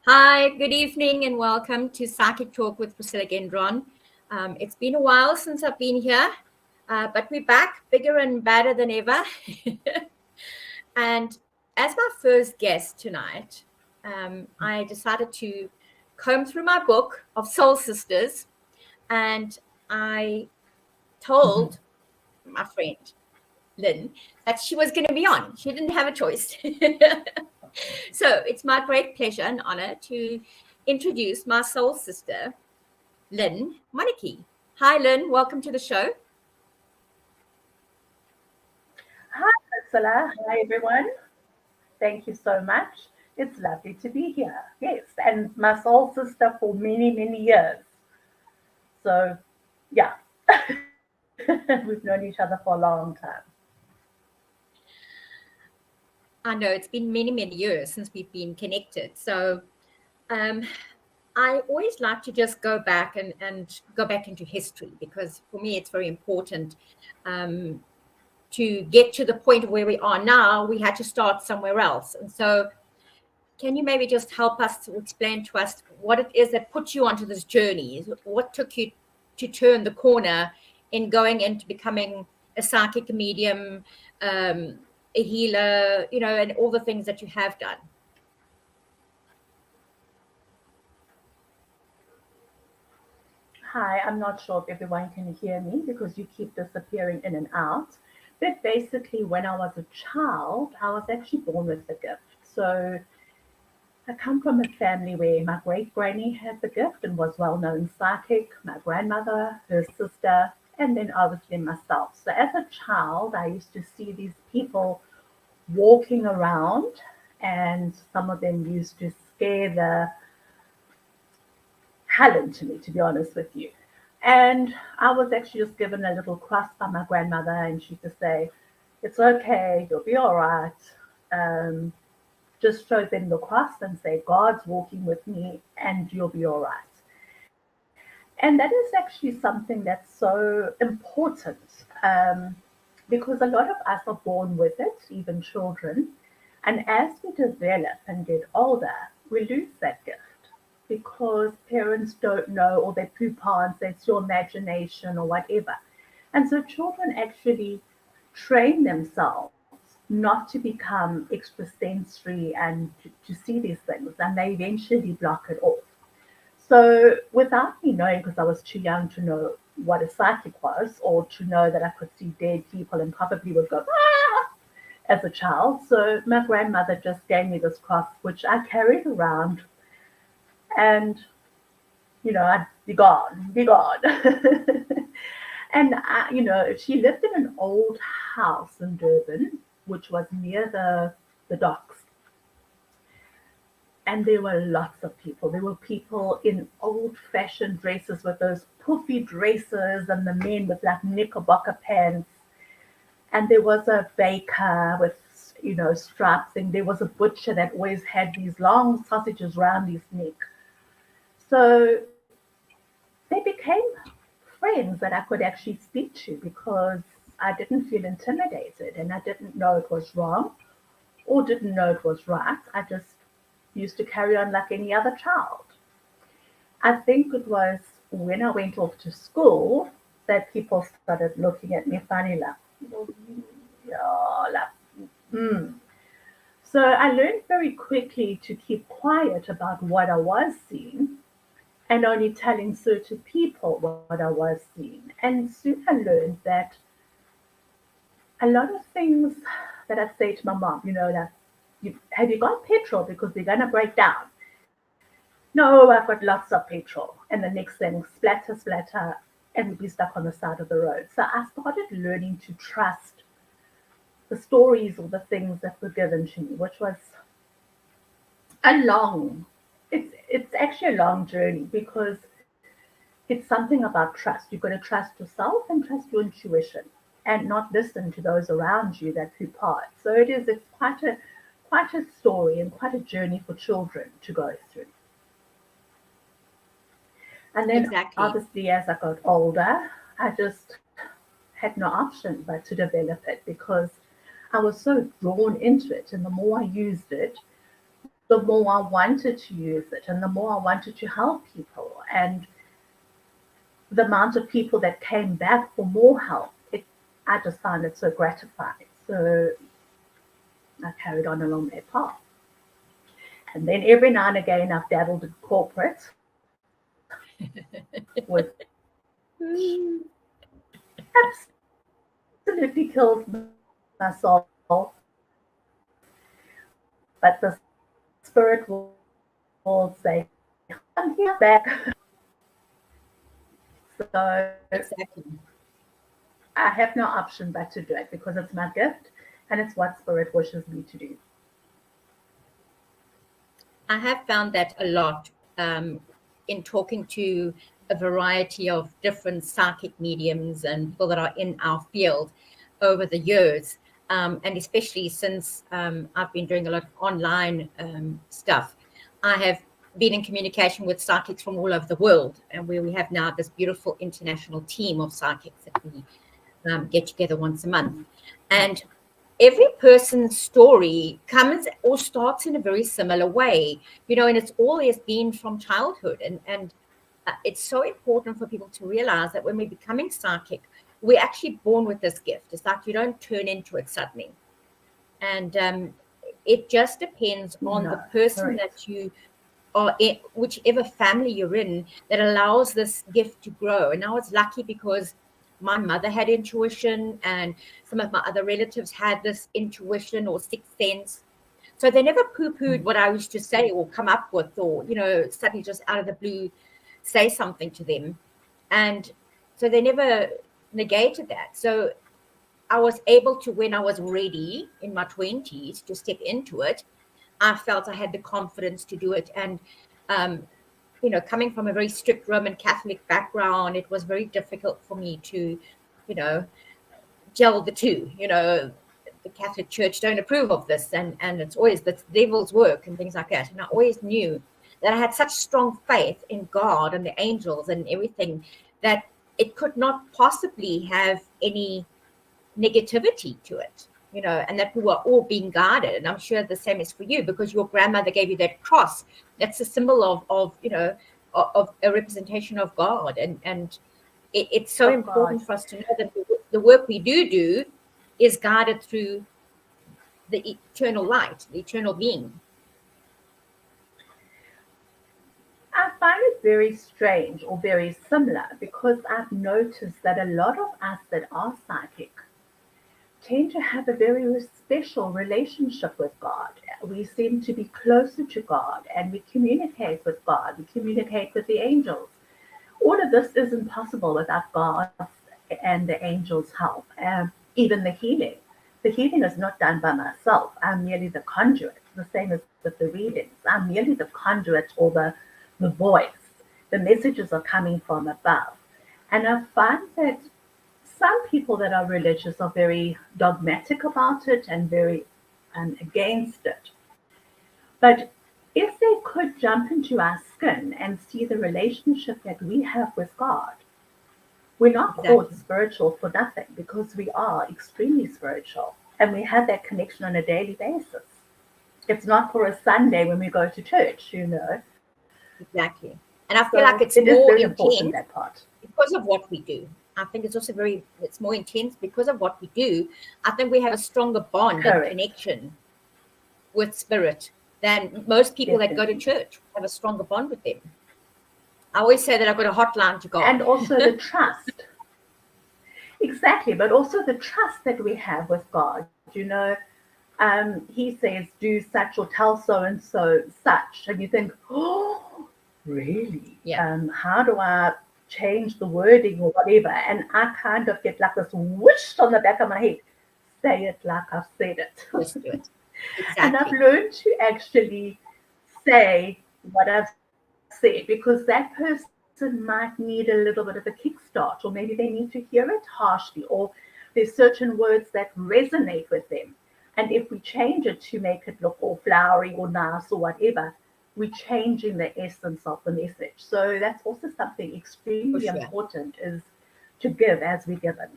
Hi, good evening, and welcome to Psychic Talk with Priscilla Gendron. It's been a while since I've been here, but we're back bigger and badder than ever. And as my first guest tonight, I decided to comb through my book of Soul Sisters, and I told my friend Lynn that she was going to be on. She didn't have a choice. So it's my great pleasure and honor to introduce my soul sister, Lynn Monoky. Hi, Lynn. Welcome to the show. Hi, Priscilla. Hi, everyone. Thank you so much. It's lovely to be here. Yes, and my soul sister for many, many years. So, yeah, we've known each other for a long time. I know it's been many, many years since we've been connected. So um, I always like to just go back and go back into history because for me it's very important. To get to the point where we are now, we had to start somewhere else. And so can you maybe just help us to explain to us what it is that put you onto this journey? What took you to turn the corner in going into becoming a psychic medium, a healer, and all the things that you have done? Hi, I'm not sure if everyone can hear me because you keep disappearing in and out. But basically, when I was a child, I was actually born with the gift. So I come from a family where my great granny had the gift and was well known psychic, my grandmother, her sister, and then obviously myself. So as a child, I used to see these people walking around, and some of them used to scare the hell into me, to be honest with you. And I was actually just given a little cross by my grandmother, and she used to say, "It's okay, you'll be all right." Um, just show them the cross and say, "God's walking with me and you'll be all right." And that is actually something that's so important because a lot of us are born with it, even children. And as we develop and get older, we lose that gift because parents don't know or they poop on, say it's your imagination or whatever. And so children actually train themselves not to become extrasensory and to see these things, and they eventually block it off. So, without me knowing, because I was too young to know what a psychic was, or to know that I could see dead people and probably would go, "Ah!" as a child. So, my grandmother just gave me this cross, which I carried around, and I'd be gone, be gone. And she lived in an old house in Durban, which was near the docks. And there were lots of people. There were people in old fashioned dresses with those puffy dresses, and the men with like knickerbocker pants. And there was a baker with, stripes, and there was a butcher that always had these long sausages round his neck. So they became friends that I could actually speak to because I didn't feel intimidated and I didn't know it was wrong or didn't know it was right. I just used to carry on like any other child. I think it was when I went off to school that people started looking at me funny, like, yeah, like, hmm. So I learned very quickly to keep quiet about what I was seeing and only telling certain people what I was seeing. And soon I learned that a lot of things that I say to my mom, that have you got petrol because we're gonna break down? No, I've got lots of petrol. And the next thing, splatter, splatter, and we'd be stuck on the side of the road. So I started learning to trust the stories or the things that were given to me, which was a long, it's actually a long journey because it's something about trust. You've got to trust yourself and trust your intuition and not listen to those around you that poop hard. So it's quite a story and quite a journey for children to go through. And then Exactly. obviously as I got older, I just had no option but to develop it because I was so drawn into it. And the more I used it, the more I wanted to use it and the more I wanted to help people. And the amount of people that came back for more help, I just found it so gratifying. So I carried on along that path. And then every now and again, I've dabbled in corporate, which absolutely kills my soul. But the spirit will say, I'm here back. So Exactly. I have no option but to do it because it's my gift and it's what spirit wishes me to do. I have found that a lot in talking to a variety of different psychic mediums and people that are in our field over the years. And especially since I've been doing a lot of online stuff, I have been in communication with psychics from all over the world, and where we have now this beautiful international team of psychics that we get together once a month. And every person's story comes or starts in a very similar way, and it's always been from childhood. And it's so important for people to realize that when we're becoming psychic, we're actually born with this gift. It's like you don't turn into it suddenly. And it just depends on the person that you are in, whichever family you're in, that allows this gift to grow. And I was lucky because my mother had intuition, and some of my other relatives had this intuition or sixth sense. So they never poo-pooed what I used to say or come up with, or, suddenly just out of the blue say something to them. And so they never negated that. So I was able to, when I was ready in my 20s to step into it, I felt I had the confidence to do it. And, coming from a very strict Roman Catholic background, it was very difficult for me to, gel the two. The Catholic Church don't approve of this, and it's always the devil's work and things like that. And I always knew that I had such strong faith in God and the angels and everything that it could not possibly have any negativity to it, and that we were all being guarded. And I'm sure the same is for you, because your grandmother gave you that cross. That's a symbol of a representation of God. And it's so important for us to know that the work we do is guided through the eternal light, the eternal being. I find it very strange or very similar because I've noticed that a lot of us that are psychic tend to have a very special relationship with God. We seem to be closer to God, and we communicate with God. We communicate with the angels. All of this isn't possible without God and the angels' help. Even the healing. The healing is not done by myself. I'm merely the conduit. The same as with the readings. I'm merely the conduit or the voice. The messages are coming from above. And I find that some people that are religious are very dogmatic about it and very against it. But if they could jump into our skin and see the relationship that we have with God, we're not called spiritual for nothing, because we are extremely spiritual and we have that connection on a daily basis. It's not for a Sunday when we go to church, Exactly. And I feel like it's more intense that part, because of what we do. I think it's also it's more intense because of what we do. I think we have a stronger bond and connection with spirit than most people that go to church. Have a stronger bond with them. I always say that I've got a hotline to God. And also the trust. Exactly, but also the trust that we have with God. He says, do such or tell so and so such. And you think, oh, really? Yeah. How do I change the wording or whatever? And I kind of get like this whoosh on the back of my head. Say it like I've said it. Just do it. Exactly. And I've learned to actually say what I've said, because that person might need a little bit of a kickstart, or maybe they need to hear it harshly, or there's certain words that resonate with them. And if we change it to make it look all flowery or nice or whatever, we're changing the essence of the message. So that's also something extremely important, is to give as we're given.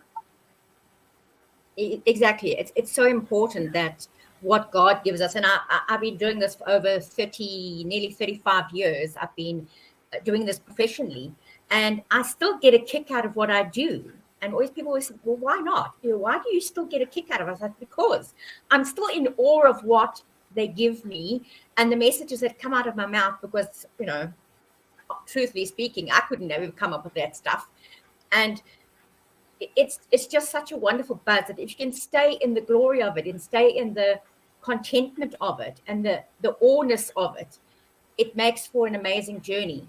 Exactly. It's so important that what God gives us. And I've been doing this for over nearly 35 years. I've been doing this professionally, and I still get a kick out of what I do. And people always say, well, why not? Why do you still get a kick out of it? I said, because I'm still in awe of what they give me and the messages that come out of my mouth, because, truthfully speaking, I couldn't have come up with that stuff. And it's just such a wonderful buzz that if you can stay in the glory of it and stay in the contentment of it and the awness of it, it makes for an amazing journey.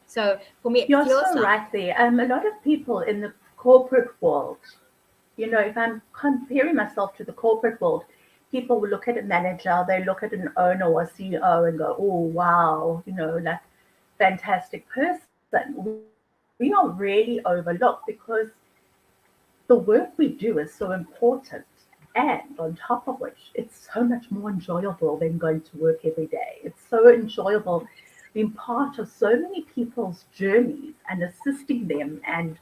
So for me, you're so right there. A lot of people in the corporate world, if I'm comparing myself to the corporate world, people will look at a manager, they look at an owner or a CEO and go, oh, wow, like fantastic person. We are really overlooked because the work we do is so important. And on top of which, it's so much more enjoyable than going to work every day. It's so enjoyable being part of so many people's journeys and assisting them and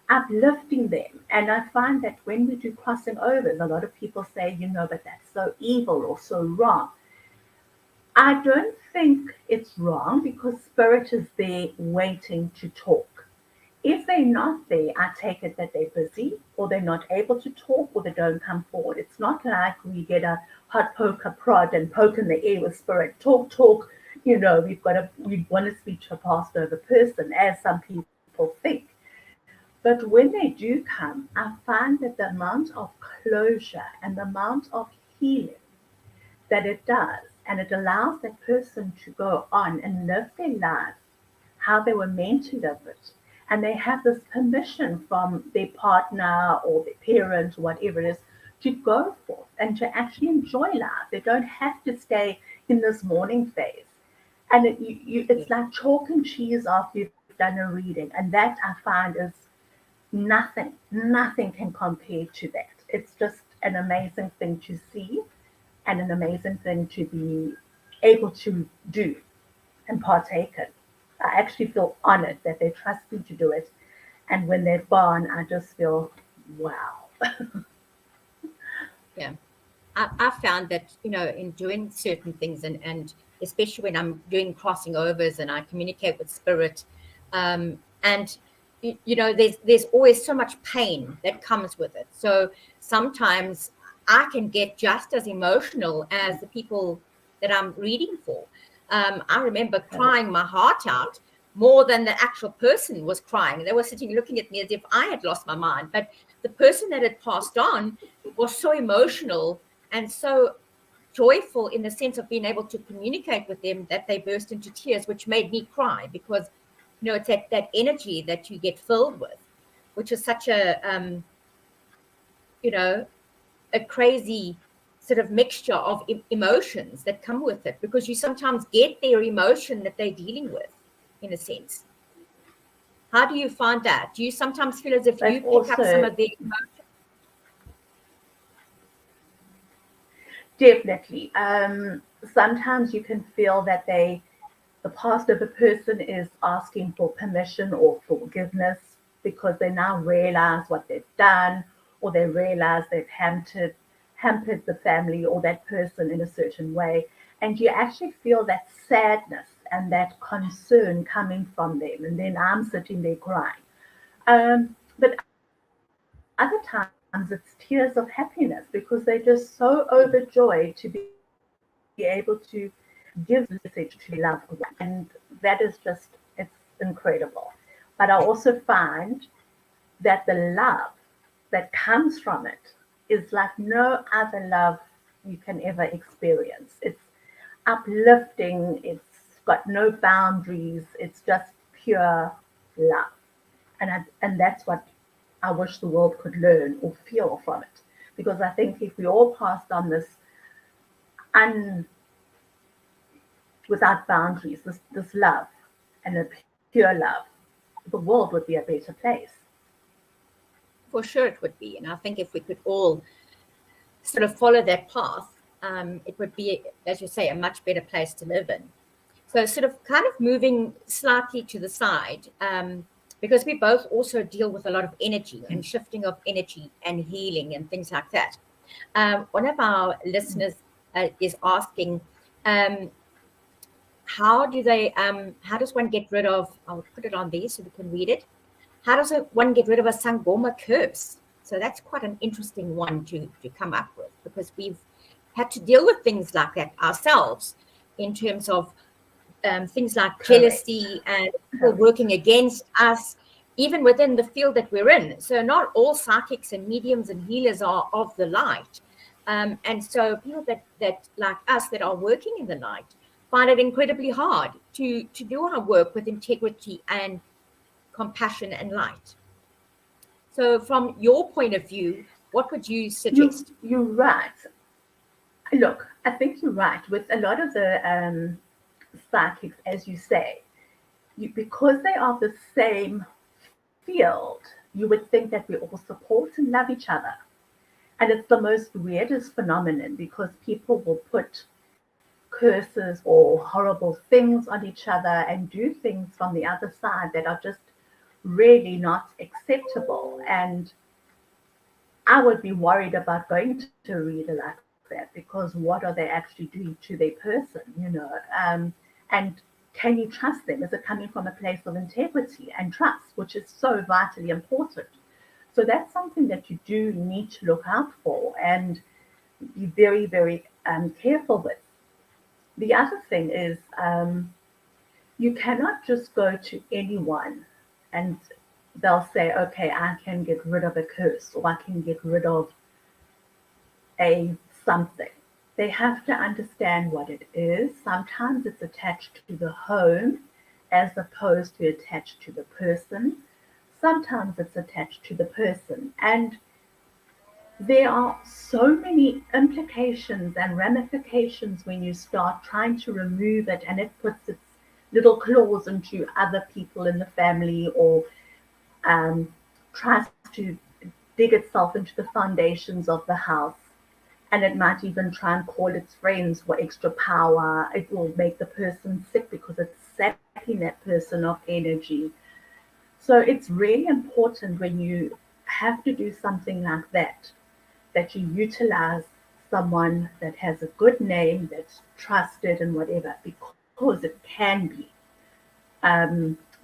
uplifting them. And I find that when we do crossing overs, a lot of people say, but that's so evil or so wrong. I don't think it's wrong because spirit is there waiting to talk. If they're not there, I take it that they're busy or they're not able to talk or they don't come forward. It's not like we get a hot poker prod and poke in the air with spirit. Talk. We want to speak to a passed over person, as some people think. But when they do come, I find that the amount of closure and the amount of healing that it does, and it allows that person to go on and live their life how they were meant to live it. And they have this permission from their partner or their parent, or whatever it is, to go forth and to actually enjoy life. They don't have to stay in this mourning phase. And it's like chalk and cheese after you've done a reading. And that I find is nothing can compare to that. It's just an amazing thing to see and an amazing thing to be able to do and partake in. I actually feel honored that they trust me to do it. And when they're gone, I just feel, wow. Yeah. I found that, in doing certain things and especially when I'm doing crossing overs and I communicate with spirit, and there's always so much pain that comes with it. So sometimes I can get just as emotional as the people that I'm reading for. I remember crying my heart out more than the actual person was crying. They were sitting looking at me as if I had lost my mind. But the person that had passed on was so emotional and so joyful in the sense of being able to communicate with them that they burst into tears, which made me cry because, it's that energy that you get filled with, which is such a crazy sort of mixture of emotions that come with it, because you sometimes get their emotion that they're dealing with, in a sense. How do you find that? Do you sometimes feel as if you pick up some of their emotion? Definitely. Sometimes you can feel that the past of a person is asking for permission or forgiveness because they now realize what they've done, or they realize they've hampered the family or that person in a certain way. And you actually feel that sadness and that concern coming from them. And then I'm sitting there crying. But other times it's tears of happiness because they're just so overjoyed to be able to give the message to loved one. And that is just, it's incredible. But I also find that the love that comes from it is like no other love you can ever experience. It's uplifting, it's got no boundaries, it's just pure love. And that's what I wish the world could learn or feel from it. Because I think if we all passed on this without boundaries, this love and a pure love, the world would be a better place. For sure it would be. And I think if we could all sort of follow that path, it would be, as you say, a much better place to live in. So sort of kind of moving slightly to the side, because we both also deal with a lot of energy and shifting of energy and healing and things like that. One of our listeners is asking, how does one get rid of, I'll put it on there so we can read it. How does one get rid of a Sangoma curse? So that's quite an interesting one to come up with, because we've had to deal with things like that ourselves in terms of things like jealousy and people working against us, even within the field that we're in. So not all psychics and mediums and healers are of the light. And so people that like us that are working in the light find it incredibly hard to do our work with integrity and compassion and light. So from your point of view, what would you suggest? You're right. Look, I think you're right. With a lot of the psychics, as you say, because they are the same field, you would think that we all support and love each other. And it's the most weirdest phenomenon, because people will put curses or horrible things on each other and do things from the other side that are just really not acceptable. And I would be worried about going to a reader like that, because what are they actually doing to their person, and can you trust them? Is it coming from a place of integrity and trust, which is so vitally important? So that's something that you do need to look out for and be very, very careful with. The other thing is, you cannot just go to anyone and they'll say, okay, I can get rid of a curse, or I can get rid of a something. They have to understand what it is. Sometimes it's attached to the home as opposed to attached to the person. Sometimes it's attached to the person. And there are so many implications and ramifications when you start trying to remove it, and it puts its little claws into other people in the family, or tries to dig itself into the foundations of the house. And it might even try and call its friends for extra power. It will make the person sick because it's sapping that person of energy. So it's really important when you have to do something like that, that you utilize someone that has a good name, that's trusted and whatever, because it can be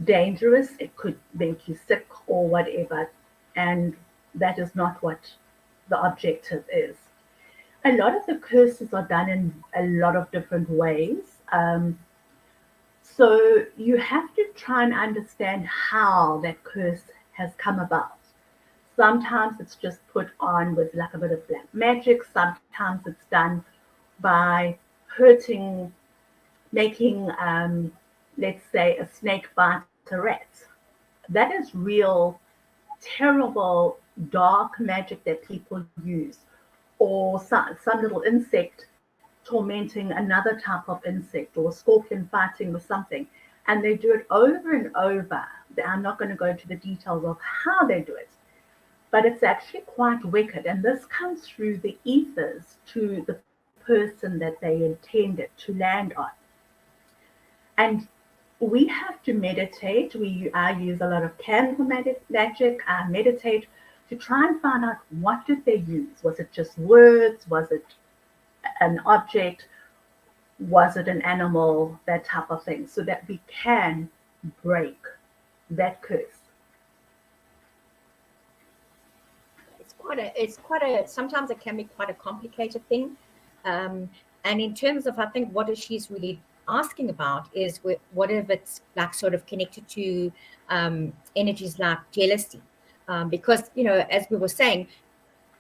dangerous. It could make you sick or whatever. And that is not what the objective is. A lot of the curses are done in a lot of different ways. So you have to try and understand how that curse has come about. Sometimes it's just put on with like a bit of black magic. Sometimes it's done by hurting, making, let's say, a snake bite a rat. That is real, terrible, dark magic that people use. Or some little insect tormenting another type of insect, or a scorpion fighting with something. And they do it over and over. I'm not going to go into the details of how they do it, but it's actually quite wicked. And this comes through the ethers to the person that they intended to land on. And we have to meditate. I use a lot of candle magic. I meditate to try and find out, what did they use? Was it just words? Was it an object? Was it an animal? That type of thing, so that we can break that curse. Sometimes it can be quite a complicated thing. And in terms of, I think what she's really asking about is what if it's like sort of connected to energies like jealousy. Because, as we were saying,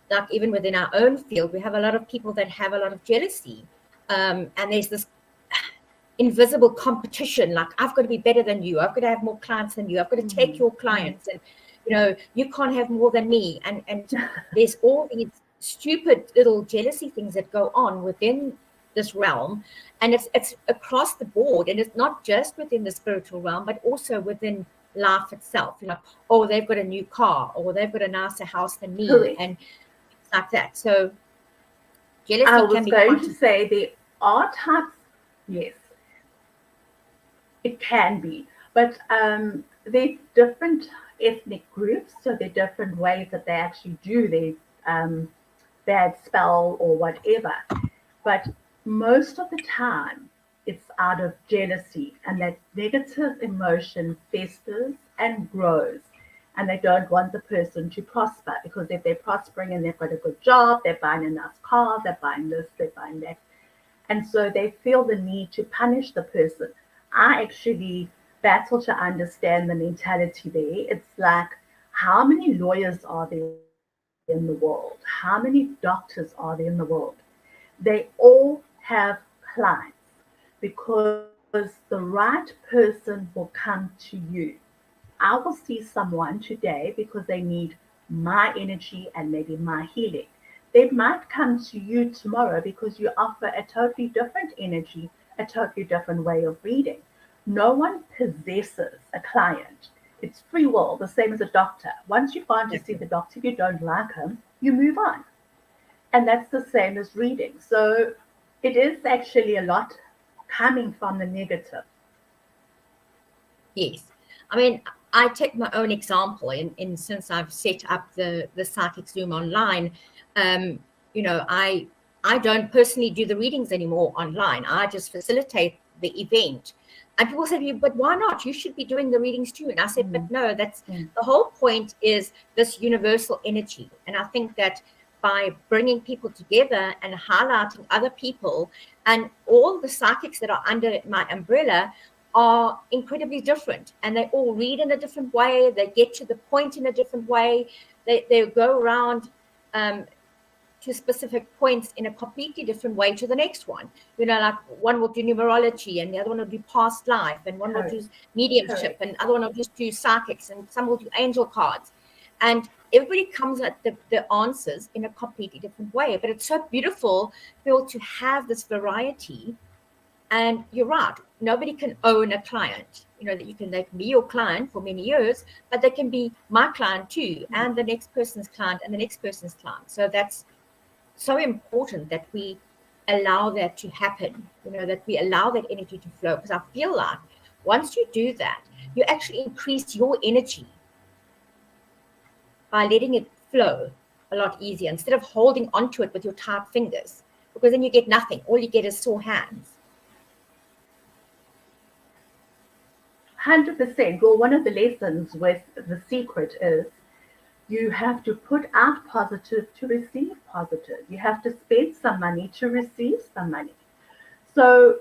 like even within our own field, we have a lot of people that have a lot of jealousy. And there's this invisible competition, like, I've got to be better than you. I've got to have more clients than you. I've got to take your clients. And, you can't have more than me. And there's all these stupid little jealousy things that go on within this realm. And it's across the board. And it's not just within the spiritual realm, but also within life itself. Oh, they've got a new car, or they've got a nicer house than me. Correct. And things like that. So jealousy I was can be going to say there are types, yes, it can be. But they're different ethnic groups, so they're different ways that they actually do their bad spell or whatever. But most of the time, it's out of jealousy, and that negative emotion festers and grows. And they don't want the person to prosper, because if they're prospering and they've got a good job, they're buying a nice car, they're buying this, they're buying that. And so they feel the need to punish the person. I actually battle to understand the mentality there. It's like, how many lawyers are there in the world? How many doctors are there in the world? They all have clients, because the right person will come to you. I will see someone today because they need my energy and maybe my healing. They might come to you tomorrow because you offer a totally different energy, a totally different way of reading. No one possesses a client. It's free will, the same as a doctor. Once you've gone to see the doctor, if you don't like him, you move on. And that's the same as reading. So it is actually a lot coming from the negative. Yes. I mean, I take my own example in since I've set up the Psychic Zoom online. You know, I don't personally do the readings anymore online. I just facilitate the event. And people say to me, but why not? You should be doing the readings too. And I said, but no, that's the whole point, is this universal energy. And I think that by bringing people together and highlighting other people, and all the psychics that are under my umbrella are incredibly different, and they all read in a different way. They get to the point in a different way. They go around to specific points in a completely different way to the next one. You know, like one will do numerology, and the other one will do past life, and one will do mediumship, and the other one will just do psychics, and some will do angel cards. And everybody comes at the answers in a completely different way. But it's so beautiful, Phil, to have this variety. And you're right, nobody can own a client. You know, that they can be your client for many years, but they can be my client too, and the next person's client, and the next person's client. So that's so important that we allow that to happen, you know, that we allow that energy to flow. Because I feel like once you do that, you actually increase your energy by letting it flow a lot easier, instead of holding onto it with your tight fingers, because then you get nothing. All you get is sore hands. 100%. Well, one of the lessons with The Secret is you have to put out positive to receive positive. You have to spend some money to receive some money. So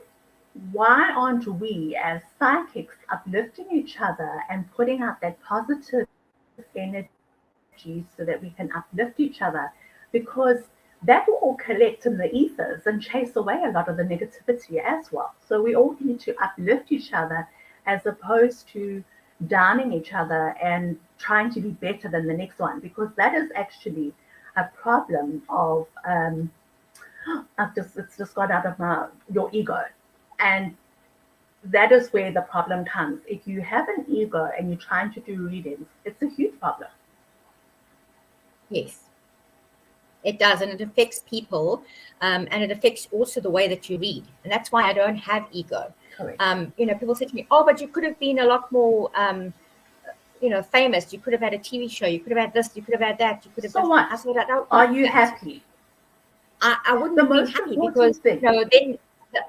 why aren't we as psychics uplifting each other and putting out that positive energy so that we can uplift each other? Because that will all collect in the ethers and chase away a lot of the negativity as well. So we all need to uplift each other, as opposed to downing each other and trying to be better than the next one, because that is actually a problem of it's just got out of your ego. And that is where the problem comes. If you have an ego and you're trying to do readings, it's a huge problem. Yes, it does. And it affects people, and it affects also the way that you read. And that's why I don't have ego. You know, people say to me, oh, but you could have been a lot more, you know, famous. You could have had a TV show. You could have had this. You could have had that. You could have. So what? I said, I don't. Are you happy? I wouldn't have been happy, because you know, then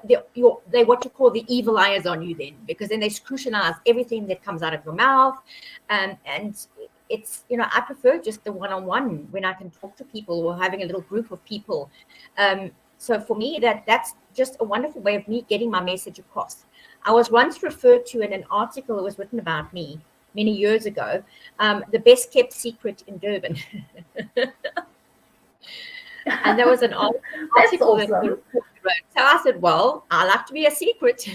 they what you call the evil eyes on you, then, because then they scrutinize everything that comes out of your mouth, and it's, you know, I prefer just the one-on-one, when I can talk to people, or having a little group of people. So for me, that's just a wonderful way of me getting my message across. I was once referred to in an article that was written about me many years ago, the best kept secret in Durban. And there was an article that we wrote. So I said, well, I like to be a secret.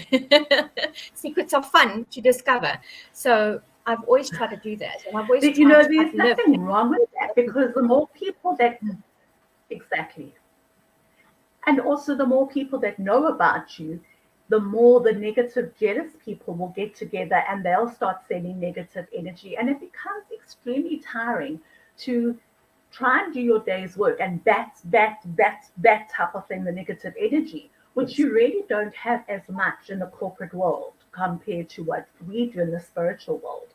Secrets are fun to discover. So I've always tried to do that. And I've always But, you know, there's nothing wrong with that, because the more people that, exactly. And also the more people that know about you, the more the negative, jealous people will get together and they'll start sending negative energy. And it becomes extremely tiring to try and do your day's work and that type of thing, the negative energy, which you really don't have as much in the corporate world compared to what we do in the spiritual world.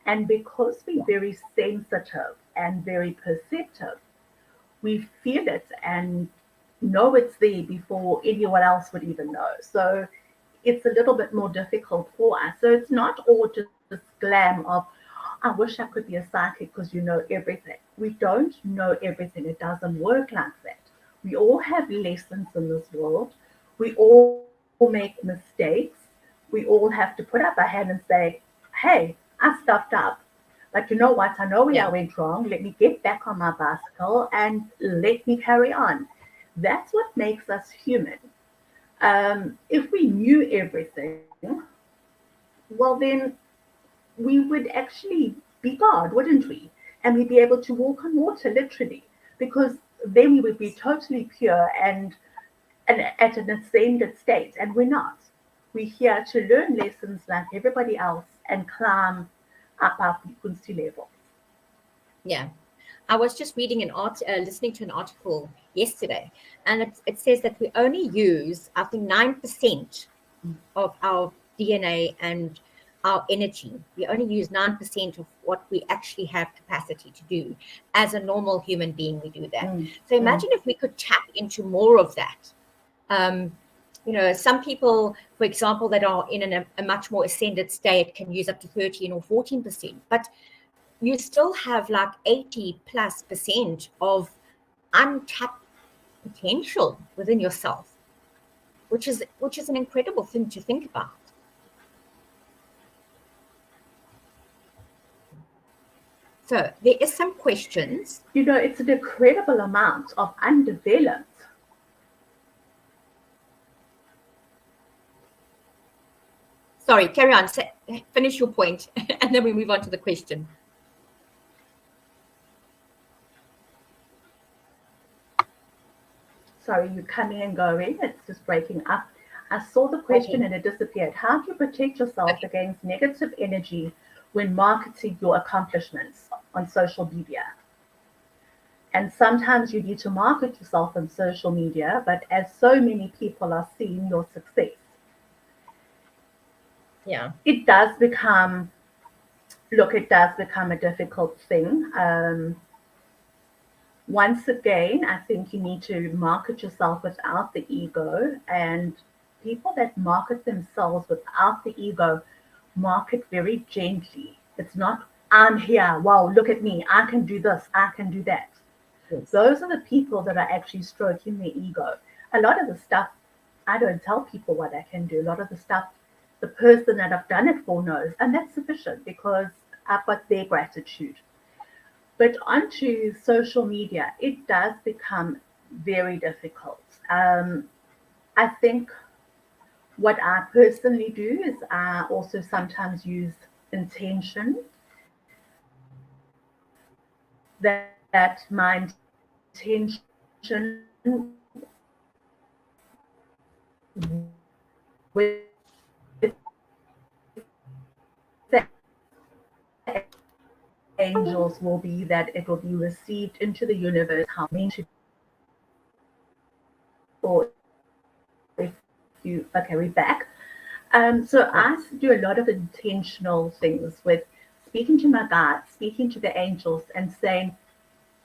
And because we're very sensitive and very perceptive, we feel it and know it's there before anyone else would even know. So it's a little bit more difficult for us. So it's not all just this glam of, I wish I could be a psychic because you know everything. We don't know everything. It doesn't work like that. We all have lessons in this world. We all make mistakes. We all have to put up our hand and say, hey, I stuffed up. But you know what? I know where I went wrong. Let me get back on my bicycle and let me carry on. That's what makes us human. If we knew everything, well, then we would actually be God, wouldn't we? And we'd be able to walk on water, literally, because then we would be totally pure and at an ascended state. And we're not. We're here to learn lessons like everybody else and climb up our frequency levels. Yeah. I was just reading listening to an article yesterday, and it says that we only use, I think, 9% of our DNA and our energy. We only use 9% of what we actually have capacity to do. As a normal human being, we do that. So imagine if we could tap into more of that. Some people, for example, that are in a much more ascended state can use up to 13 or 14%, but you still have like 80+% of untapped potential within yourself, which is an incredible thing to think about. So there is some questions. It's an incredible amount of undeveloped. Sorry, carry on. Finish your point, and then we move on to the question. Sorry, you're coming and going. It's just breaking up. I saw the question and it disappeared. How do you protect yourself against negative energy when marketing your accomplishments on social media? And sometimes you need to market yourself on social media, but as so many people are seeing your success, it does become a difficult thing. Once again, I think you need to market yourself without the ego, and people that market themselves without the ego market very gently. It's not, I'm here, wow, look at me, I can do this, I can do that. Yes. Those are the people that are actually stroking their ego. A lot of the stuff, I don't tell people what I can do. A lot of the stuff, the person that I've done it for knows, and that's sufficient because I've got their gratitude. But onto social media, it does become very difficult. I think what I personally do is I also sometimes use intention. That my intention with the angels will be that it will be received into the universe how meant to. Or if you we're back. So I do a lot of intentional things with speaking to my guides, speaking to the angels, and saying,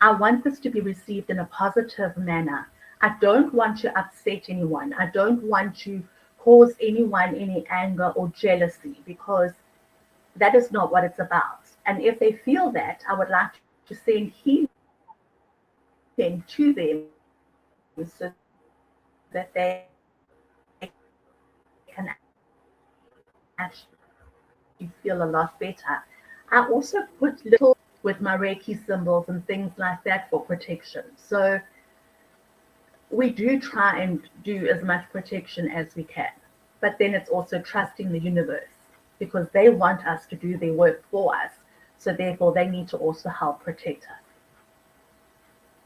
I want this to be received in a positive manner. I don't want to upset anyone. I don't want to cause anyone any anger or jealousy, because that is not what it's about. And if they feel that, I would like to send healing to them so that they can actually feel a lot better. I also put little with my Reiki symbols and things like that for protection. So we do try and do as much protection as we can. But then it's also trusting the universe, because they want us to do their work for us. So therefore, they need to also help protect us.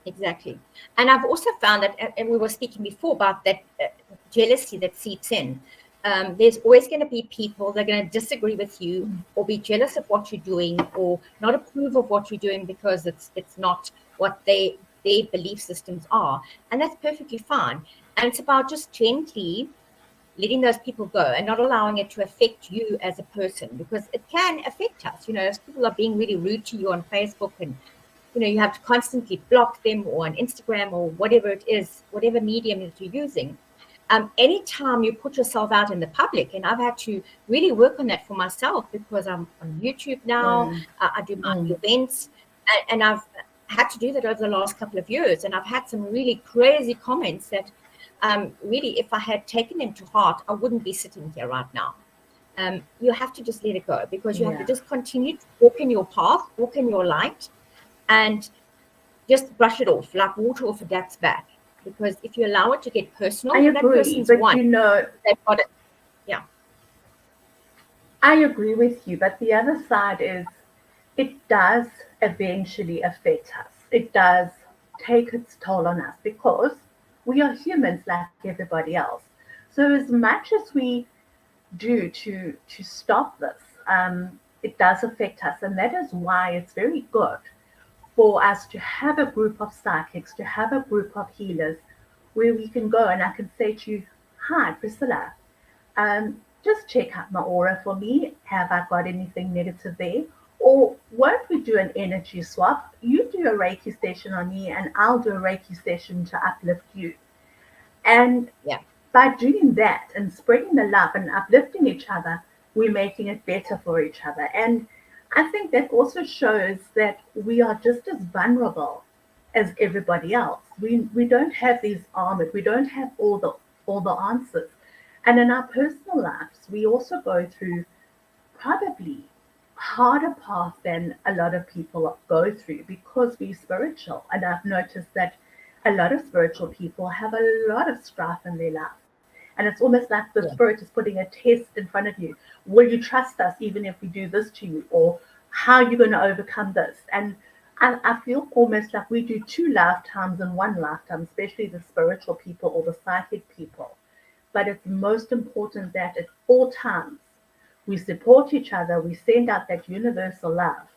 Exactly. And I've also found that, and we were speaking before about that jealousy that seeps in. There's always going to be people that are going to disagree with you or be jealous of what you're doing or not approve of what you're doing because it's not what their belief systems are. And that's perfectly fine. And it's about just gently letting those people go and not allowing it to affect you as a person, because it can affect us. If people are being really rude to you on Facebook, and you have to constantly block them, or on Instagram, or whatever it is, whatever medium that you're using. Anytime you put yourself out in the public, and I've had to really work on that for myself, because I'm on YouTube now, I do my events, and I've had to do that over the last couple of years, and I've had some really crazy comments that really, if I had taken them to heart, I wouldn't be sitting here right now. You have to just let it go, because you have to just continue to walk in your path, walk in your light, and just brush it off like water off a duck's back. Because if you allow it to get personal, I agree, that person's but one. They've got it. Yeah. I agree with you, but the other side is it does eventually affect us. It does take its toll on us, because we are humans like everybody else. So as much as we do to stop this, it does affect us. And that is why it's very good for us to have a group of psychics, to have a group of healers where we can go and I can say to you, hi, Priscilla, just check out my aura for me. Have I got anything negative there? Or won't we do an energy swap? You do a Reiki session on me and I'll do a Reiki session to uplift you. And by doing that and spreading the love and uplifting each other, we're making it better for each other. And I think that also shows that we are just as vulnerable as everybody else. We don't have these armored, we don't have all the answers. And in our personal lives, we also go through probably harder path than a lot of people go through, because we're spiritual. And I've noticed that a lot of spiritual people have a lot of strife in their life. And it's almost like the spirit is putting a test in front of you. Will you trust us even if we do this to you? Or how are you going to overcome this? And I feel almost like we do 2 lifetimes in 1 lifetime, especially the spiritual people or the psychic people. But it's most important that at all times we support each other, we send out that universal love,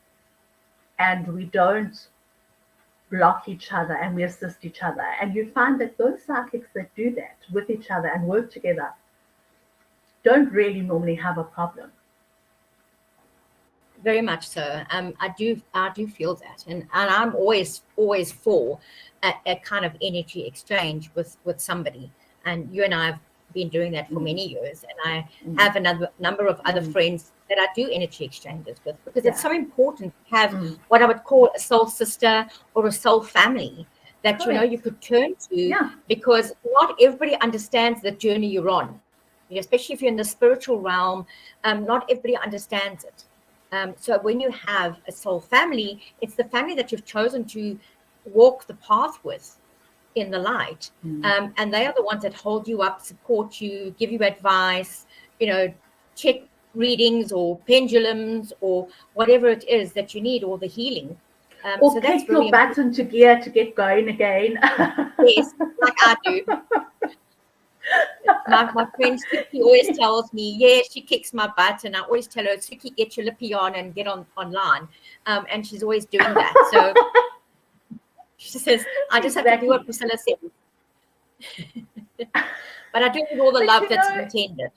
and we don't block each other, and we assist each other. And you find that those psychics that do that with each other and work together don't really normally have a problem. Very much so. I do feel that, and I'm always for a kind of energy exchange with somebody. And you and I have been doing that for many years, and I have another number of other friends that I do energy exchanges with, because it's so important to have what I would call a soul sister or a soul family that you could turn to, because not everybody understands the journey you're on. Especially if you're in the spiritual realm, not everybody understands it. So when you have a soul family, it's the family that you've chosen to walk the path with in the light. And they are the ones that hold you up, support you, give you advice, check readings or pendulums or whatever it is that you need, or the healing. Or so kick your butt into gear to get going again. Yes, like I do. My friend Suki always tells me, she kicks my butt, and I always tell her, Suki, get your lippy on and get online. And she's always doing that. So she says, I just have to do what Priscilla says. But I do it with all the love that's intended.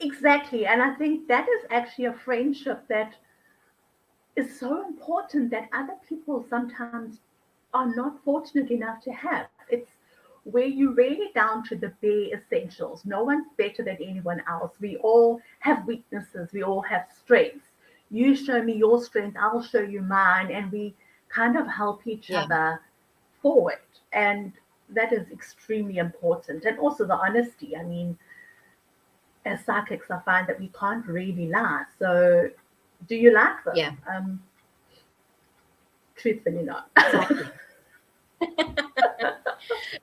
Exactly. And I think that is actually a friendship that is so important that other people sometimes are not fortunate enough to have. It's where you're really down to the bare essentials. No one's better than anyone else. We all have weaknesses. We all have strengths. You show me your strength, I'll show you mine, and we kind of help each other forward. And that is extremely important. And also the honesty. I mean, as psychics, I find that we can't really lie. So do you like them? Yeah. Truthfully not. Exactly.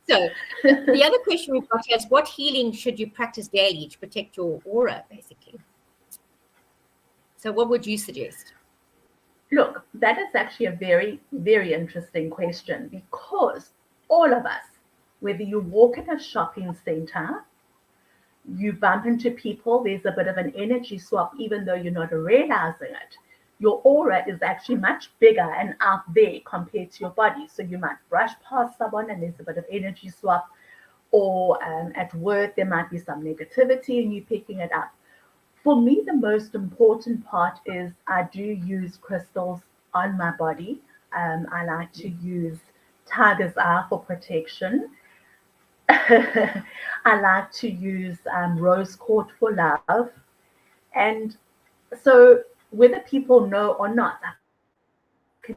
So the other question we've got here is, what healing should you practice daily to protect your aura, basically? So what would you suggest? Look, that is actually a very, very interesting question, because all of us, whether you walk in a shopping center, you bump into people, there's a bit of an energy swap, even though you're not realizing it. Your aura is actually much bigger and out there compared to your body. So you might brush past someone and there's a bit of energy swap. or at work there might be some negativity and you picking it up. For me, the most important part is I do use crystals on my body. I like to use tiger's eye for protection. I like to use rose quartz for love. And so whether people know or not, I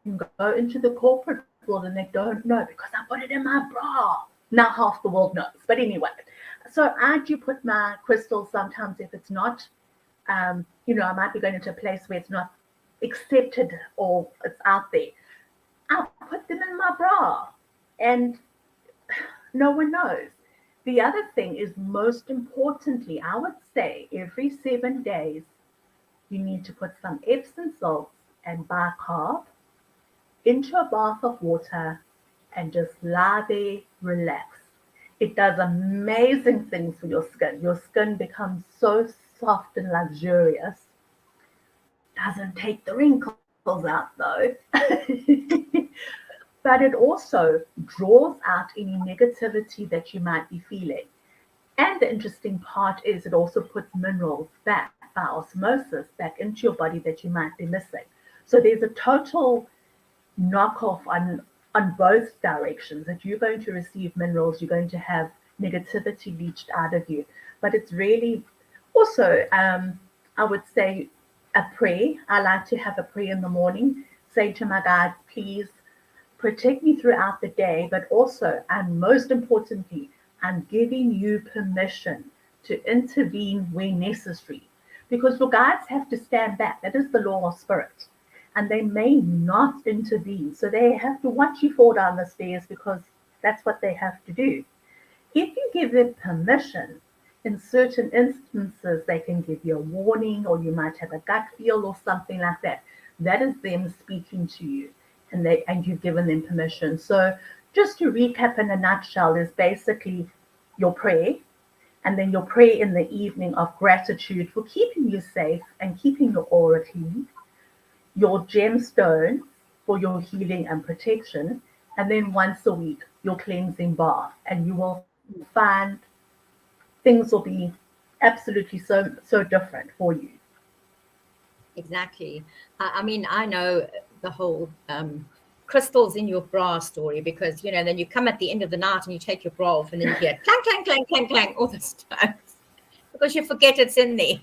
can go into the corporate world and they don't know because I put it in my bra. Now half the world knows. But anyway, so I do put my crystals sometimes if it's not, I might be going into a place where it's not accepted or it's out there. I'll put them in my bra and no one knows. The other thing is, most importantly, I would say every 7 days, you need to put some Epsom salts and bicarb into a bath of water and just lie there, relax. It does amazing things for your skin. Your skin becomes so soft and luxurious. Doesn't take the wrinkles out though. But it also draws out any negativity that you might be feeling. And the interesting part is it also puts minerals back by osmosis back into your body that you might be missing. So there's a total knockoff on both directions, that you're going to receive minerals, you're going to have negativity leached out of you. But it's really also, I would say, a prayer. I like to have a prayer in the morning, saying to my God, please protect me throughout the day, but also, and most importantly, I'm giving you permission to intervene where necessary, because your guides have to stand back. That is the law of spirit. And they may not intervene. So they have to watch you fall down the stairs because that's what they have to do. If you give them permission, in certain instances, they can give you a warning, or you might have a gut feel or something like that. That is them speaking to you, and you've given them permission. So just to recap in a nutshell is basically your prayer, and then your prayer in the evening of gratitude for keeping you safe and keeping your aura clean, your gemstone for your healing and protection, and then once a week, your cleansing bath. And you will find things will be absolutely so different for you. Exactly. I mean, I know the whole crystals in your bra story, because, then you come at the end of the night and you take your bra off and then you hear clang, clang, clang, clang, clang, all the stones, because you forget it's in there.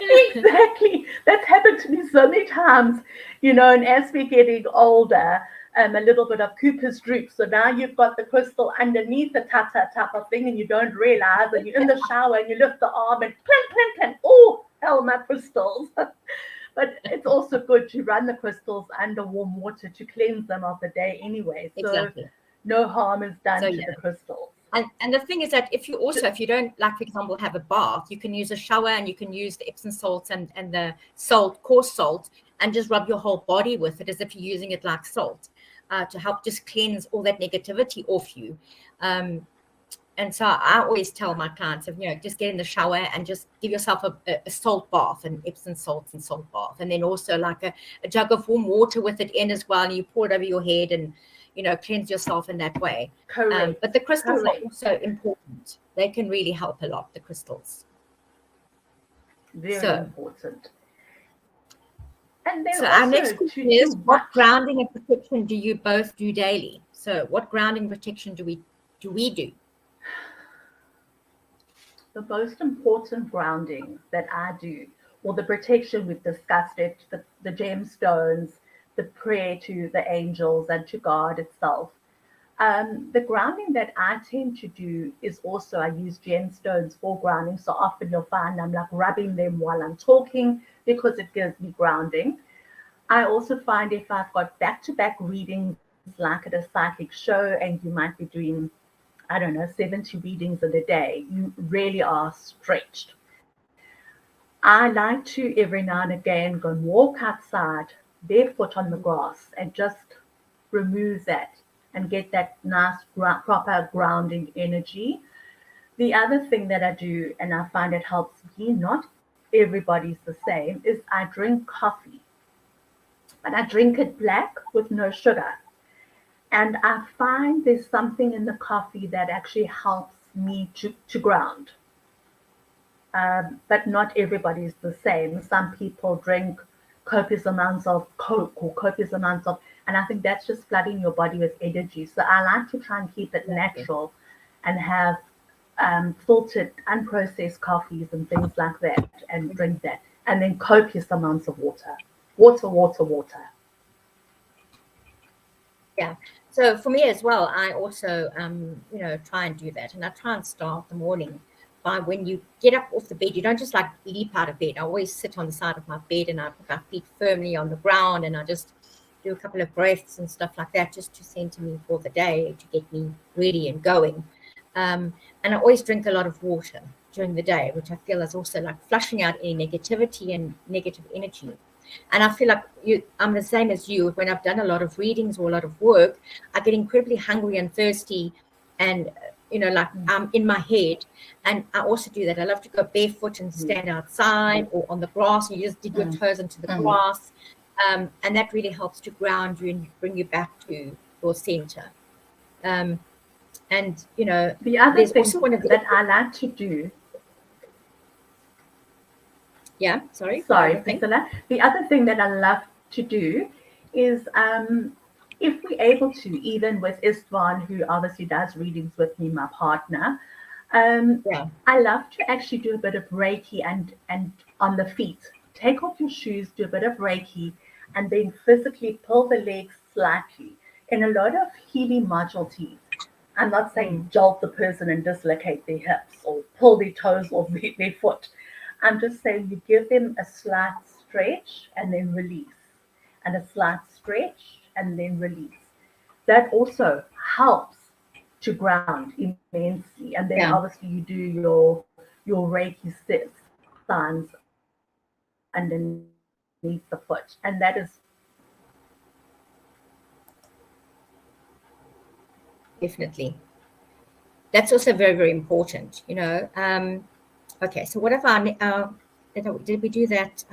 Exactly. That's happened to me so many times, and as we're getting older, a little bit of Cooper's droop. So now you've got the crystal underneath the tata type of thing and you don't realize, and you're in the shower and you lift the arm and clank, clank, clank. Oh, hell, my crystals. But it's also good to run the crystals under warm water to cleanse them of the day anyway. So Exactly. no harm is done to the crystals. And the thing is that if you don't, like, for example, have a bath, you can use a shower and you can use the Epsom salts and the salt, coarse salt, and just rub your whole body with it as if you're using it like salt, to help just cleanse all that negativity off you. And so I always tell my clients, just get in the shower and just give yourself a salt bath, and Epsom salts and salt bath. And then also like a jug of warm water with it in as well. And you pour it over your head and, cleanse yourself in that way. Correct. But the crystals are also important. They can really help a lot, the crystals. Very important. And then so our next question is, what grounding and protection do you both do daily? So what grounding protection do we do? The most important grounding that I do, or the protection, we've discussed it, the gemstones, the prayer to the angels and to God itself. The grounding that I tend to do is also, I use gemstones for grounding. So often you'll find I'm like rubbing them while I'm talking because it gives me grounding. I also find if I've got back-to-back readings, like at a psychic show, and you might be doing, 70 readings in a day, you really are stretched. I like to every now and again go and walk outside barefoot on the grass and just remove that and get that nice proper grounding energy. The other thing that I do, and I find it helps me, not everybody's the same, is I drink coffee. But I drink it black with no sugar. And I find there's something in the coffee that actually helps me to ground. But not everybody is the same. Some people drink copious amounts of Coke or copious amounts of, and I think that's just flooding your body with energy. So I like to try and keep it natural and have filtered, unprocessed coffees and things like that and drink that. And then copious amounts of water. Water, water, water. Yeah. So for me as well, I also, try and do that. And I try and start the morning by when you get up off the bed, you don't just like leap out of bed. I always sit on the side of my bed and I put my feet firmly on the ground and I just do a couple of breaths and stuff like that just to center me for the day, to get me ready and going. And I always drink a lot of water during the day, which I feel is also like flushing out any negativity and negative energy. And I feel like I'm the same as you. When I've done a lot of readings or a lot of work, I get incredibly hungry and thirsty and, I'm in my head. And I also do that. I love to go barefoot and stand outside or on the grass. You just dig your toes into the grass. And that really helps to ground you and bring you back to your center. And, the other thing that I like to do. Yeah, sorry, Priscilla. The other thing that I love to do is if we're able to, even with Istvan, who obviously does readings with me, my partner, I love to actually do a bit of Reiki and on the feet. Take off your shoes, do a bit of Reiki, and then physically pull the legs slightly. In a lot of healing modalities, I'm not saying jolt the person and dislocate their hips or pull their toes off their foot. I'm just saying you give them a slight stretch and then release, and a slight stretch and then release. That also helps to ground immensely. And then obviously you do your Reiki signs underneath the foot, and that is definitely. That's also very, very important, Okay, so what if did we do that?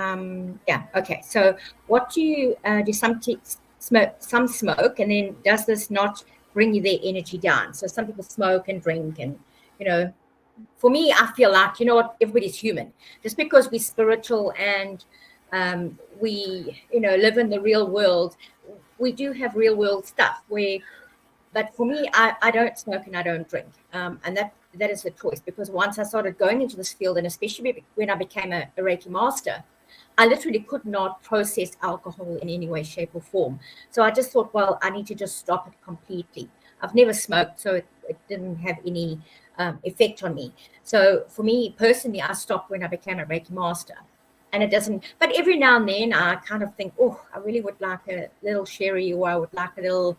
Yeah, okay. So what do you do? Some smoke, and then does this not bring their energy down? So some people smoke and drink, and for me, I feel like everybody's human. Just because we're spiritual and we live in the real world, we do have real world stuff but for me, I don't smoke and I don't drink. And that is the choice, because once I started going into this field, and especially when I became a Reiki master, I literally could not process alcohol in any way, shape, or form. So I just thought, well, I need to just stop it completely. I've never smoked, so it didn't have any effect on me. So for me personally, I stopped when I became a Reiki master. And it doesn't, but every now and then I kind of think, oh, I really would like a little sherry, or I would like a little,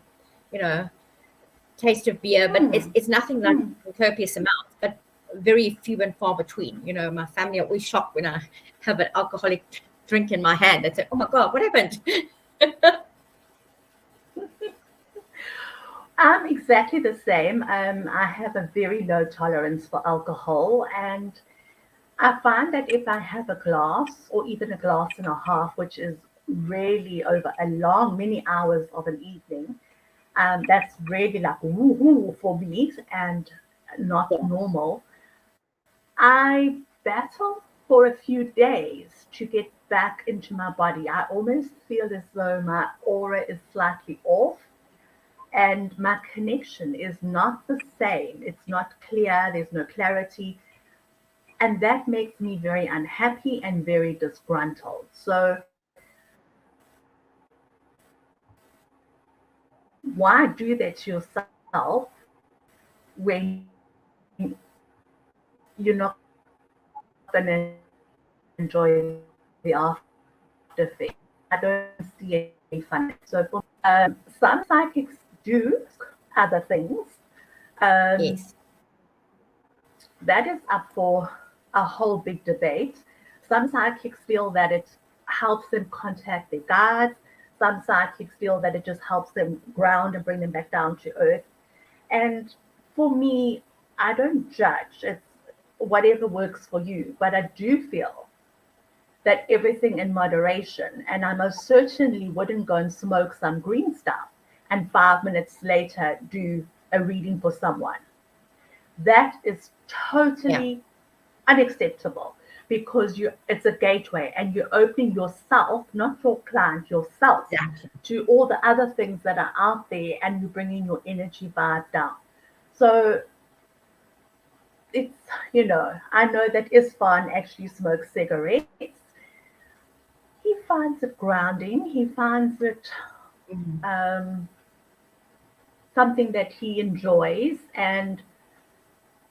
taste of beer, but it's nothing like copious amounts, but very few and far between. My family are always shocked when I have an alcoholic drink in my hand. They say, oh my God, what happened? I'm exactly the same. I have a very low tolerance for alcohol, and I find that if I have a glass or even a glass and a half, which is really over a long, many hours of an evening, that's really like woo-hoo for me and not normal. I battle for a few days to get back into my body. I almost feel as though my aura is slightly off and my connection is not the same. It's not clear, there's no clarity. And that makes me very unhappy and very disgruntled. So why do that to yourself when you're not going to enjoy the after effect? I don't see any fun. So some psychics do other things. Yes. That is up for a whole big debate. Some psychics feel that it helps them contact their guides. Some psychics feel that it just helps them ground and bring them back down to earth. And for me, I don't judge. It's whatever works for you. But I do feel that everything in moderation, and I most certainly wouldn't go and smoke some green stuff and 5 minutes later do a reading for someone. That is totally unacceptable, because it's a gateway and you're opening yourself, not your client, yourself, to all the other things that are out there, and you're bringing your energy vibe down. So it's, I know that Isfan actually smokes cigarettes. He finds it grounding. He finds it something that he enjoys and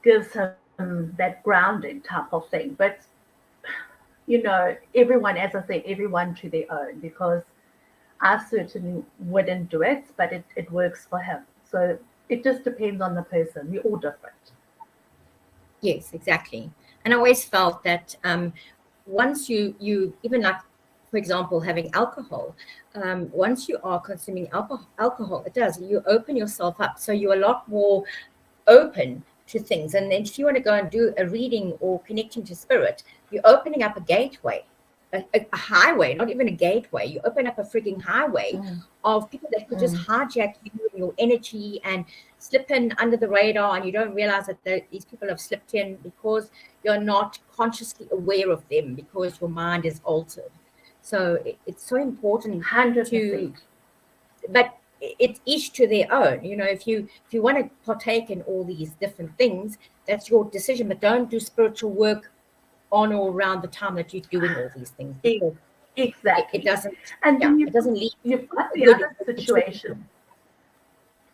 gives him that grounding type of thing. But, everyone, as I say, everyone to their own, because I certainly wouldn't do it, but it works for him. So it just depends on the person. We're all different. Yes, exactly. And I always felt that once you even like, for example, having alcohol, once you are consuming alcohol, you open yourself up. So you're a lot more open to things. And then if you want to go and do a reading or connecting to spirit, you're opening up a gateway, a highway, not even a gateway. You open up a frigging highway of people that could just hijack you and your energy and slip in under the radar, and you don't realize that these people have slipped in because you're not consciously aware of them, because your mind is altered. So it's so important 100%. but it's each to their own. If you want to partake in all these different things, that's your decision, but don't do spiritual work on or around the time that you're doing all these things. Exactly. It doesn't, and then it doesn't lead. You've got the other situation.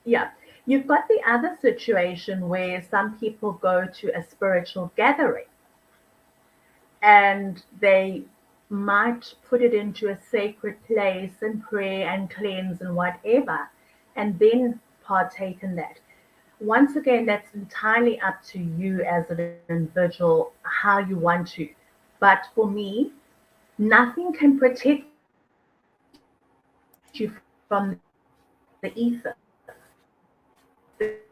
Yeah. You've got the other situation where some people go to a spiritual gathering and they might put it into a sacred place and pray and cleanse and whatever, and then partake in that. Once again, that's entirely up to you as an individual, how you want to. But for me, nothing can protect you from the ether.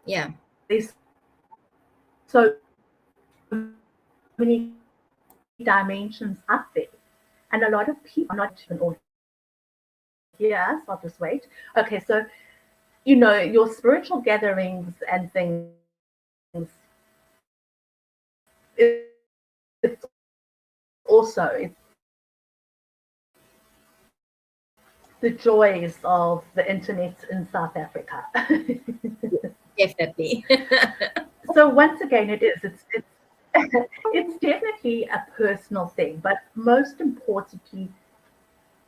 Yeah. There's so many dimensions up there. And a lot of people are not even all here, so I'll just wait. Okay, so, your spiritual gatherings and things, it's also the joys of the internet in South Africa. Definitely. So once again, it's definitely a personal thing, but most importantly,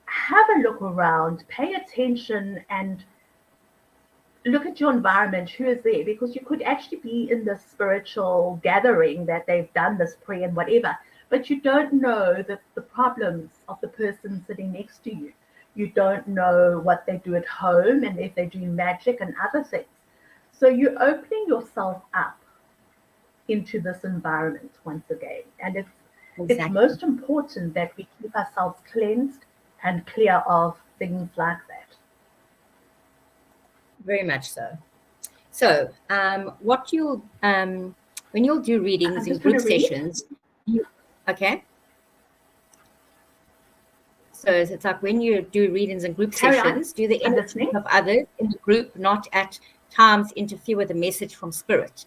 have a look around, pay attention, and look at your environment, who is there, because you could actually be in this spiritual gathering that they've done this prayer and whatever, but you don't know the problems of the person sitting next to you. You don't know what they do at home and if they do magic and other things. So you're opening yourself up into this environment once again. And it's most important that we keep ourselves cleansed and clear of things like that. Very much so. So what you'll when you'll do readings in group sessions, okay? So it's like when you do readings in group sessions, do the energy of others in the group not at times interfere with the message from spirit?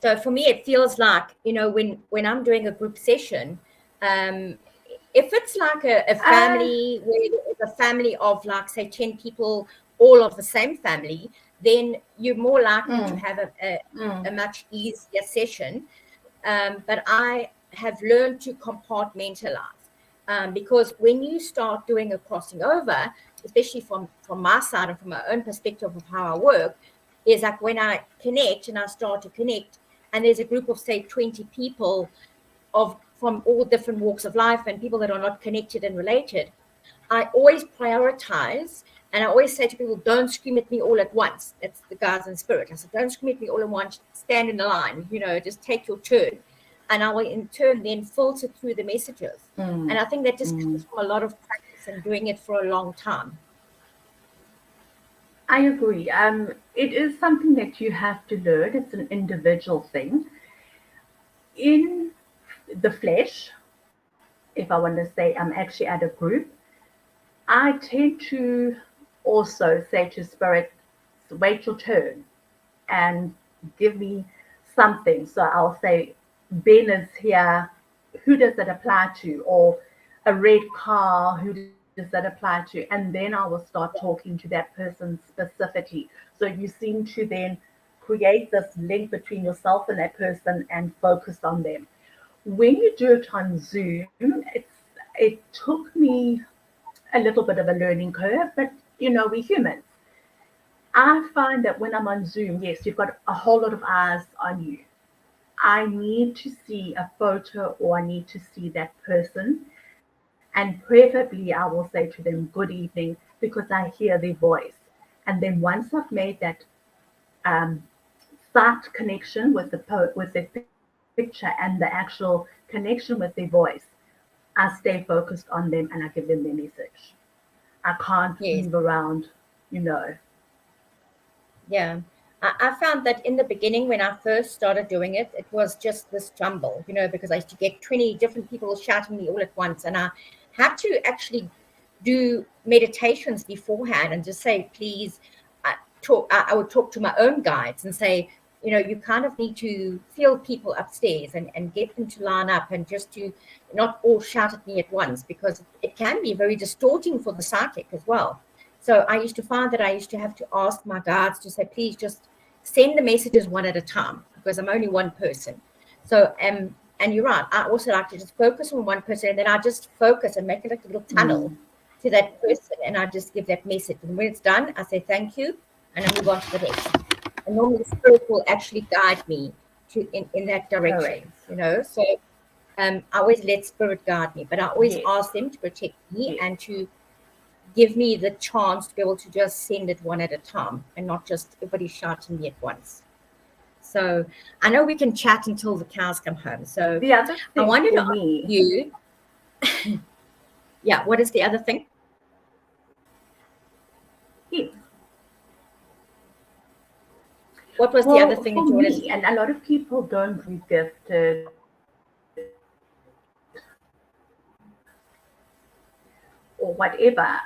So for me, it feels like, when I'm doing a group session, if it's like a family where there's a family of like, say, 10 people, all of the same family, then you're more likely to have a much easier session. But I have learned to compartmentalize, because when you start doing a crossing over, especially from my side and from my own perspective of how I work, is like when I connect and I start to connect, and there's a group of, say, 20 people from all different walks of life and people that are not connected and related, I always prioritize, and I always say to people, don't scream at me all at once. That's the guys in spirit. I said, don't scream at me all at once. Stand in a line, just take your turn. And I will in turn then filter through the messages. And I think that just comes from a lot of practice and doing it for a long time. I agree. It is something that you have to learn. It's an individual thing. In the flesh, if I want to say I'm actually at a group, I tend to also say to Spirit, wait your turn and give me something. So I'll say, Ben is here. Who does that apply to? Or a red car, who does that apply to? And then I will start talking to that person specifically. So you seem to then create this link between yourself and that person and focus on them. When you do it on Zoom, it took me a little bit of a learning curve, but we're humans. I find that when I'm on Zoom, yes, you've got a whole lot of eyes on you. I need to see a photo or I need to see that person. And preferably, I will say to them, good evening, because I hear their voice. And then once I've made that um, sight connection with the picture and the actual connection with their voice, I stay focused on them and I give them their message. I can't Yes. move around. Yeah. I found that in the beginning, when I first started doing it, it was just this jumble, because I used to get 20 different people shouting me all at once. And I had to actually do meditations beforehand and just say, please, I would talk to my own guides and say, you kind of need to feel people upstairs and get them to line up and just to not all shout at me at once, because it can be very distorting for the psychic as well. So I used to find that I used to have to ask my guides to say, please just send the messages one at a time, because I'm only one person. So, and you're right. I also like to just focus on one person, and then I just focus and make it like a little tunnel to that person, and I just give that message. And when it's done, I say thank you, and I move on to the next. And normally Spirit will actually guide me in that direction, So I always let Spirit guide me, but I always ask them to protect me and to give me the chance to be able to just send it one at a time and not just everybody shouting me at once. So I know we can chat until the cows come home. So the other thing I wanted to for me, ask you, yeah, what is the other thing? yes. What was the other thing that you wanted to say? And a lot of people don't read gifted or whatever.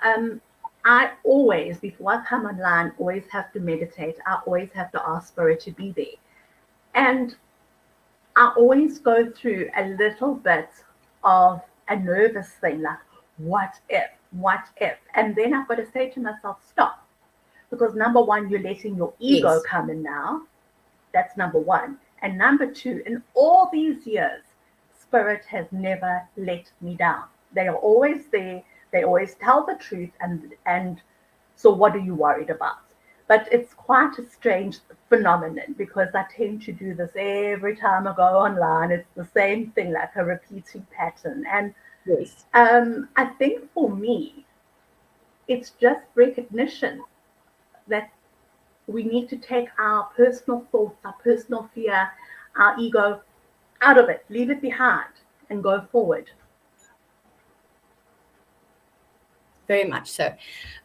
I always, before I come online, always have to meditate. I always have to ask Spirit to be there. And I always go through a little bit of a nervous thing, like, what if? And then I've got to say to myself, stop. Because number one, you're letting your ego come in now. That's number one. And number two, in all these years, Spirit has never let me down. They are always there. They always tell the truth. And so what are you worried about? But it's quite a strange phenomenon, because I tend to do this every time I go online. It's the same thing, like a repeating pattern. And I think for me, it's just recognition that we need to take our personal thoughts, our personal fear, our ego out of it, leave it behind, and go forward. Very much so.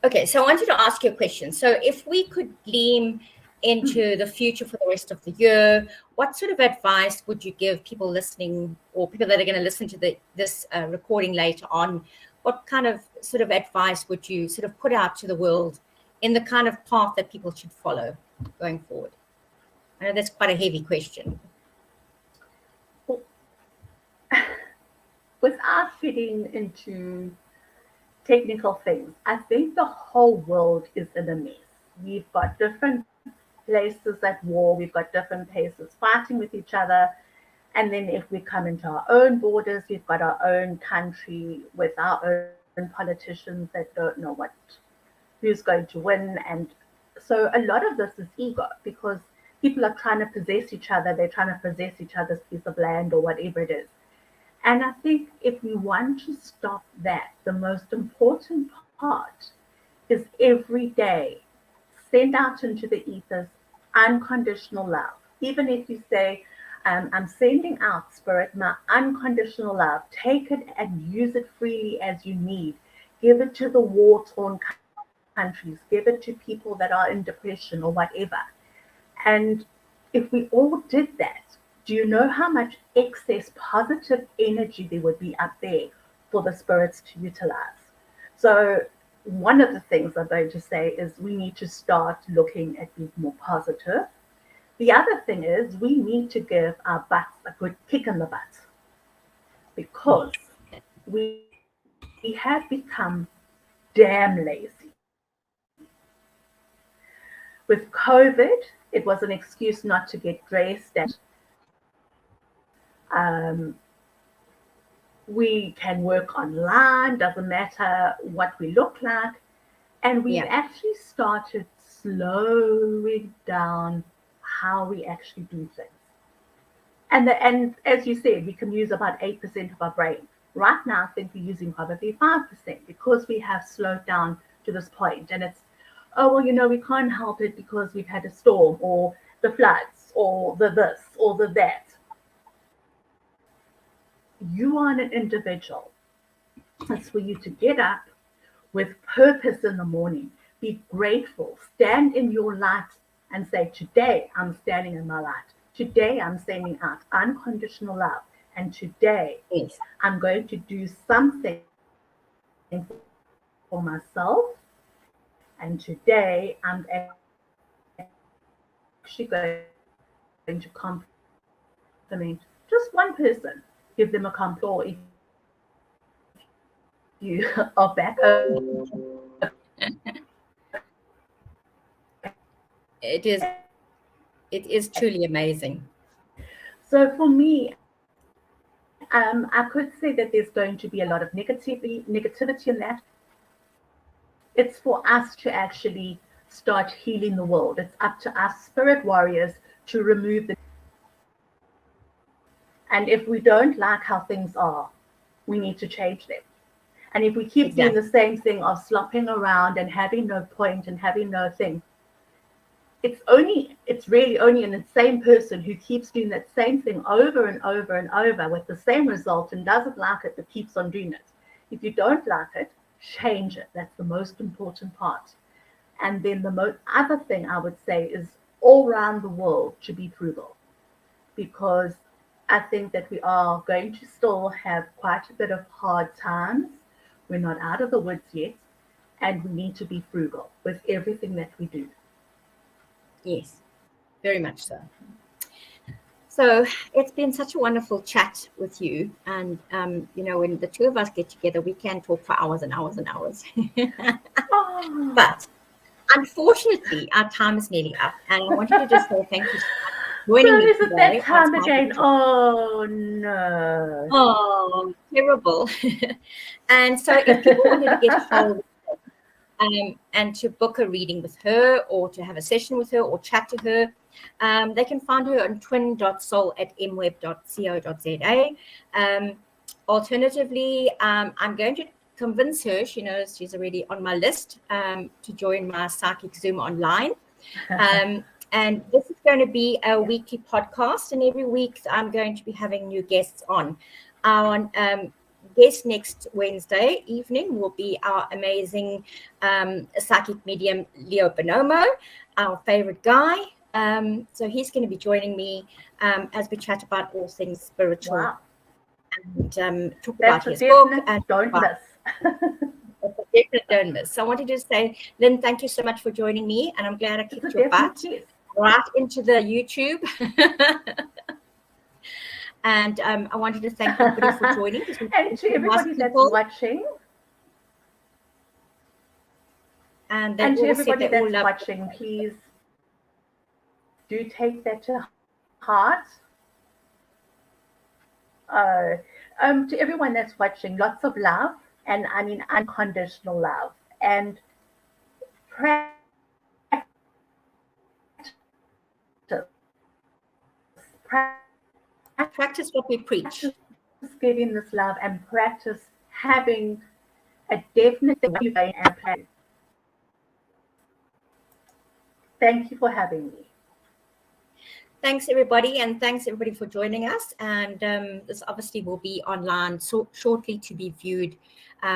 Okay, so I wanted to ask you a question. So if we could gleam into the future for the rest of the year, what sort of advice would you give people listening, or people that are going to listen to this recording later on? What kind of sort of advice would you sort of put out to the world in the kind of path that people should follow going forward? I know that's quite a heavy question. Without fitting into technical things, I think the whole world is in a mess. We've got different places at war, we've got different places fighting with each other. And then if we come into our own borders, we've got our own country with our own politicians that don't know who's going to win. And so a lot of this is ego, because people are trying to possess each other. They're trying to possess each other's piece of land or whatever it is. And I think if we want to stop that, the most important part is every day send out into the ethers unconditional love. Even if you say, I'm sending out, Spirit, my unconditional love. Take it and use it freely as you need. Give it to the war-torn countries. Give it to people that are in depression or whatever. And if we all did that, do you know how much excess positive energy there would be up there for the spirits to utilize? So one of the things I'm going to say is we need to start looking at being more positive. The other thing is we need to give our butts a good kick in the butt, because we have become damn lazy. With COVID, it was an excuse not to get dressed. We can work online, doesn't matter what we look like. And we've actually started slowing down how we actually do things. And as you said, we can use about 8% of our brain. Right now, I think we're using probably 5% because we have slowed down to this point. And it's, oh, well, we can't help it because we've had a storm or the floods or the this or the that. You are an individual. It's for you to get up with purpose in the morning. Be grateful. Stand in your light and say, today I'm standing in my light. Today I'm sending out unconditional love. And today I'm going to do something for myself. And today I'm actually going to compliment just one person. Give them a compliment. You are back. It is truly amazing. So for me, I could say that there's going to be a lot of negativity in that. It's for us to actually start healing the world. It's up to us spirit warriors to remove the. And if we don't like how things are, we need to change them. And if we keep doing the same thing of slopping around and having no point and having no thing, it's really only an insane person who keeps doing that same thing over and over and over with the same result and doesn't like it but keeps on doing it. If you don't like it, change it. That's the most important part. And then the other thing I would say is all around the world to be frugal, because I think that we are going to still have quite a bit of hard times. We're not out of the woods yet, and we need to be frugal with everything that we do. Yes, very much so. So it's been such a wonderful chat with you. And, when the two of us get together, we can talk for hours and hours and hours. But unfortunately, our time is nearly up. And I wanted to just say thank you so much for joining me today. That time again. Oh, no. Oh, terrible. And so if people wanted to get a hold of her and to book a reading with her or to have a session with her or chat to her, they can find her on twin.soul@mweb.co.za. Alternatively, I'm going to convince her, she knows she's already on my list, to join my Psychic Zoom online. And this is going to be a weekly podcast, and every week I'm going to be having new guests on. Our guest next Wednesday evening will be our amazing psychic medium, Leo Bonomo, our favorite guy. So he's going to be joining me as we chat about all things spiritual. Wow. And talk about his book. And don't miss. Don't miss. So I wanted to say, Lynn, thank you so much for joining me, and I'm glad I kicked your butt right into the YouTube. And I wanted to thank everybody for joining. And to everybody that's watching. And to everybody that's watching, please do take that to heart. To everyone that's watching, lots of love, and I mean unconditional love, and practice what we preach. Practice giving this love and practice having a definite thing and plan. Thank you for having me. Thanks, everybody, and thanks, everybody, for joining us. And this obviously will be online shortly to be viewed.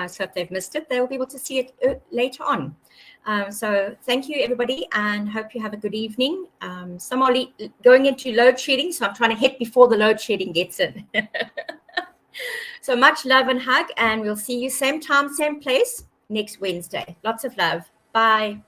So if they've missed it, they will be able to see it later on. So thank you, everybody, and hope you have a good evening. Some are going into load shedding, so I'm trying to hit before the load shedding gets in. So much love and hug, and we'll see you same time, same place next Wednesday. Lots of love. Bye.